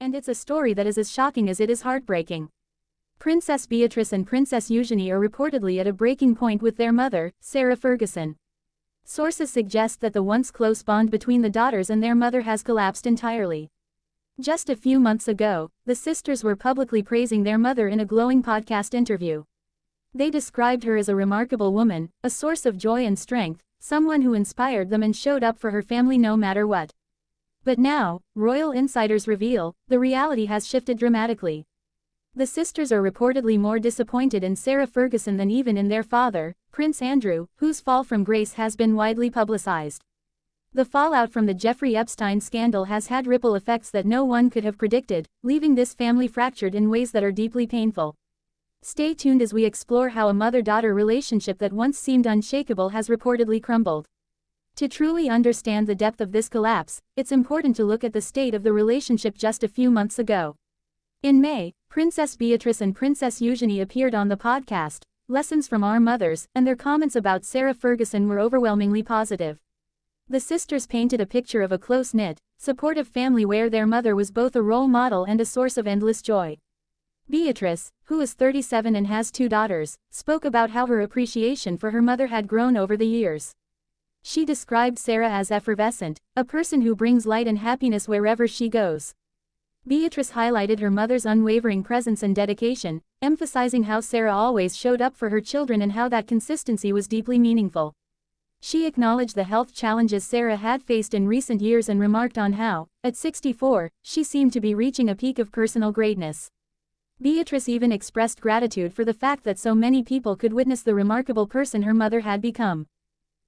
And it's a story that is as shocking as it is heartbreaking. Princess Beatrice and Princess Eugenie are reportedly at a breaking point with their mother, Sarah Ferguson. Sources suggest that the once close bond between the daughters and their mother has collapsed entirely. Just a few months ago, the sisters were publicly praising their mother in a glowing podcast interview. They described her as a remarkable woman, a source of joy and strength, someone who inspired them and showed up for her family no matter what. But now, royal insiders reveal, the reality has shifted dramatically. The sisters are reportedly more disappointed in Sarah Ferguson than even in their father, Prince Andrew, whose fall from grace has been widely publicized. The fallout from the Jeffrey Epstein scandal has had ripple effects that no one could have predicted, leaving this family fractured in ways that are deeply painful. Stay tuned as we explore how a mother-daughter relationship that once seemed unshakable has reportedly crumbled. To truly understand the depth of this collapse, it's important to look at the state of the relationship just a few months ago. In May, Princess Beatrice and Princess Eugenie appeared on the podcast, Lessons from Our Mothers, and their comments about Sarah Ferguson were overwhelmingly positive. The sisters painted a picture of a close-knit, supportive family where their mother was both a role model and a source of endless joy. Beatrice, who is 37 and has 2 daughters, spoke about how her appreciation for her mother had grown over the years. She described Sarah as effervescent, a person who brings light and happiness wherever she goes. Beatrice highlighted her mother's unwavering presence and dedication, emphasizing how Sarah always showed up for her children and how that consistency was deeply meaningful. She acknowledged the health challenges Sarah had faced in recent years and remarked on how, at 64, she seemed to be reaching a peak of personal greatness. Beatrice even expressed gratitude for the fact that so many people could witness the remarkable person her mother had become.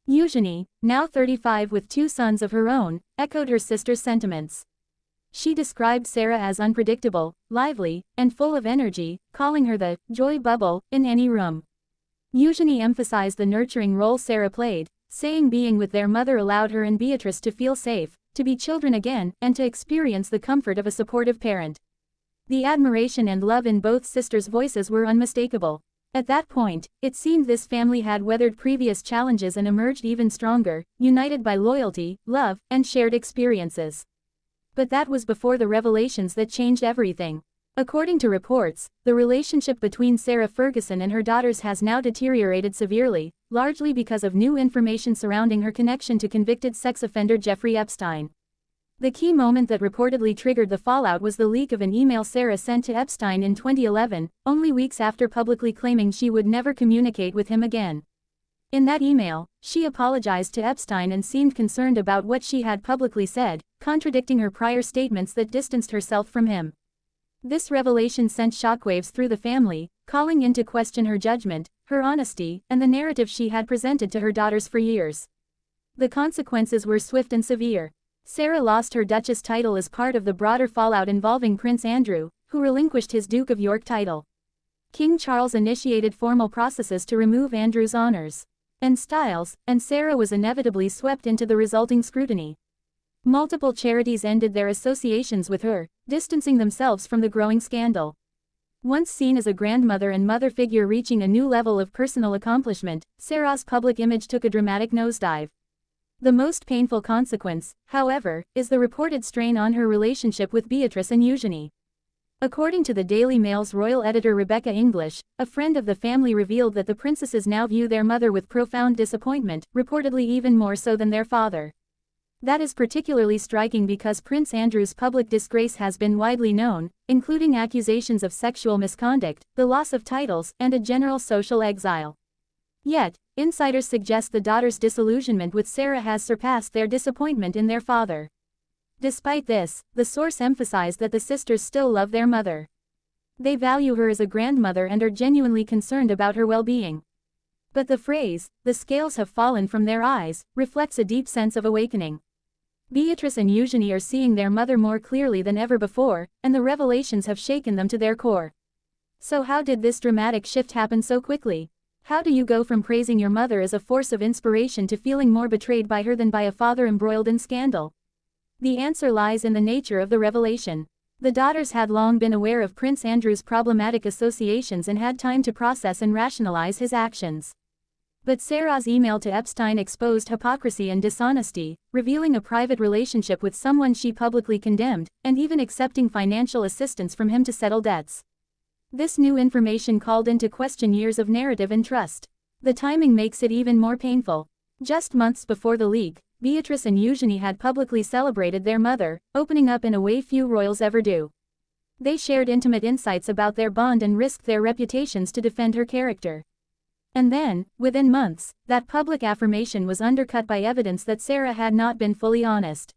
Eugenie, now 35 with 2 sons of her own, echoed her sister's sentiments. She described Sarah as unpredictable, lively, and full of energy, calling her the joy bubble in any room. Eugenie emphasized the nurturing role Sarah played, saying being with their mother allowed her and Beatrice to feel safe, to be children again, and to experience the comfort of a supportive parent. The admiration and love in both sisters' voices were unmistakable. At that point, it seemed this family had weathered previous challenges and emerged even stronger, united by loyalty, love, and shared experiences. But that was before the revelations that changed everything. According to reports, the relationship between Sarah Ferguson and her daughters has now deteriorated severely, largely because of new information surrounding her connection to convicted sex offender Jeffrey Epstein. The key moment that reportedly triggered the fallout was the leak of an email Sarah sent to Epstein in 2011, only weeks after publicly claiming she would never communicate with him again. In that email, she apologized to Epstein and seemed concerned about what she had publicly said, contradicting her prior statements that distanced herself from him. This revelation sent shockwaves through the family, calling into question her judgment, her honesty, and the narrative she had presented to her daughters for years. The consequences were swift and severe. Sarah lost her Duchess title as part of the broader fallout involving Prince Andrew, who relinquished his Duke of York title. King Charles initiated formal processes to remove Andrew's honors and styles, and Sarah was inevitably swept into the resulting scrutiny. Multiple charities ended their associations with her, distancing themselves from the growing scandal. Once seen as a grandmother and mother figure reaching a new level of personal accomplishment, Sarah's public image took a dramatic nosedive. The most painful consequence, however, is the reported strain on her relationship with Beatrice and Eugenie. According to the Daily Mail's royal editor Rebecca English, a friend of the family revealed that the princesses now view their mother with profound disappointment, reportedly even more so than their father. That is particularly striking because Prince Andrew's public disgrace has been widely known, including accusations of sexual misconduct, the loss of titles, and a general social exile. Yet, insiders suggest the daughters' disillusionment with Sarah has surpassed their disappointment in their father. Despite this, the source emphasized that the sisters still love their mother. They value her as a grandmother and are genuinely concerned about her well-being. But the phrase, "the scales have fallen from their eyes," reflects a deep sense of awakening. Beatrice and Eugenie are seeing their mother more clearly than ever before, and the revelations have shaken them to their core. So how did this dramatic shift happen so quickly? How do you go from praising your mother as a force of inspiration to feeling more betrayed by her than by a father embroiled in scandal? The answer lies in the nature of the revelation. The daughters had long been aware of Prince Andrew's problematic associations and had time to process and rationalize his actions. But Sarah's email to Epstein exposed hypocrisy and dishonesty, revealing a private relationship with someone she publicly condemned, and even accepting financial assistance from him to settle debts. This new information called into question years of narrative and trust. The timing makes it even more painful. Just months before the leak, Beatrice and Eugenie had publicly celebrated their mother, opening up in a way few royals ever do. They shared intimate insights about their bond and risked their reputations to defend her character. And then, within months, that public affirmation was undercut by evidence that Sarah had not been fully honest.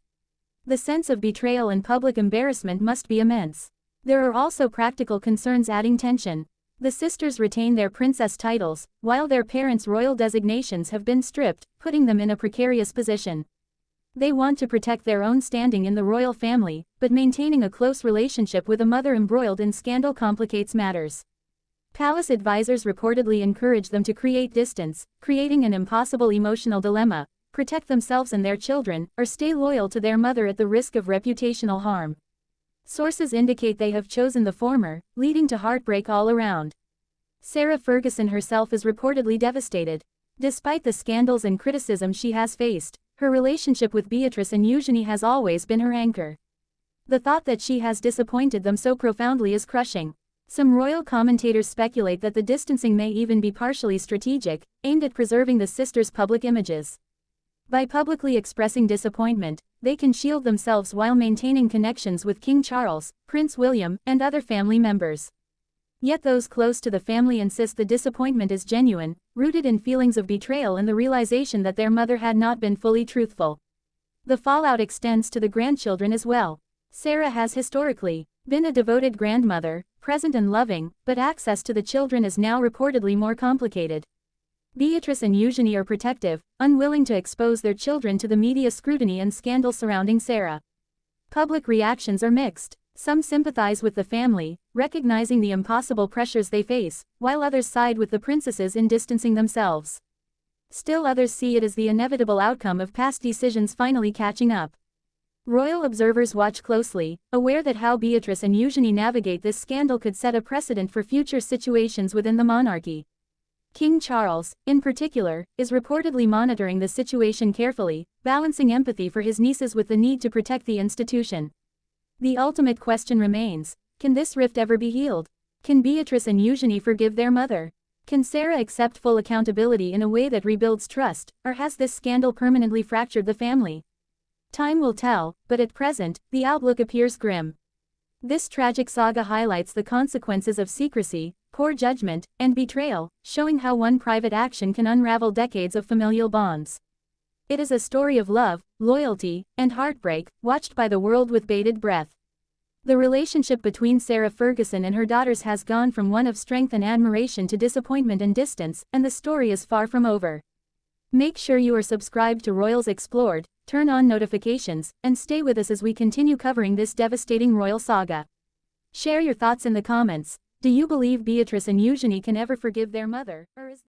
The sense of betrayal and public embarrassment must be immense. There are also practical concerns adding tension. The sisters retain their princess titles, while their parents' royal designations have been stripped, putting them in a precarious position. They want to protect their own standing in the royal family, but maintaining a close relationship with a mother embroiled in scandal complicates matters. Palace advisors reportedly encourage them to create distance, creating an impossible emotional dilemma: protect themselves and their children, or stay loyal to their mother at the risk of reputational harm. Sources indicate they have chosen the former, leading to heartbreak all around. Sarah Ferguson herself is reportedly devastated. Despite the scandals and criticism she has faced, her relationship with Beatrice and Eugenie has always been her anchor. The thought that she has disappointed them so profoundly is crushing. Some royal commentators speculate that the distancing may even be partially strategic, aimed at preserving the sisters' public images. By publicly expressing disappointment, they can shield themselves while maintaining connections with King Charles, Prince William, and other family members. Yet those close to the family insist the disappointment is genuine, rooted in feelings of betrayal and the realization that their mother had not been fully truthful. The fallout extends to the grandchildren as well. Sarah has historically been a devoted grandmother, present and loving, but access to the children is now reportedly more complicated. Beatrice and Eugenie are protective, unwilling to expose their children to the media scrutiny and scandal surrounding Sarah. Public reactions are mixed. Some sympathize with the family, recognizing the impossible pressures they face, while others side with the princesses in distancing themselves. Still others see it as the inevitable outcome of past decisions finally catching up. Royal observers watch closely, aware that how Beatrice and Eugenie navigate this scandal could set a precedent for future situations within the monarchy. King Charles, in particular, is reportedly monitoring the situation carefully, balancing empathy for his nieces with the need to protect the institution. The ultimate question remains: can this rift ever be healed? Can Beatrice and Eugenie forgive their mother? Can Sarah accept full accountability in a way that rebuilds trust, or has this scandal permanently fractured the family? Time will tell, but at present, the outlook appears grim. This tragic saga highlights the consequences of secrecy, poor judgment, and betrayal, showing how one private action can unravel decades of familial bonds. It is a story of love, loyalty, and heartbreak, watched by the world with bated breath. The relationship between Sarah Ferguson and her daughters has gone from one of strength and admiration to disappointment and distance, and the story is far from over. Make sure you are subscribed to Royals Explored, turn on notifications, and stay with us as we continue covering this devastating royal saga. Share your thoughts in the comments. Do you believe Beatrice and Eugenie can ever forgive their mother, or is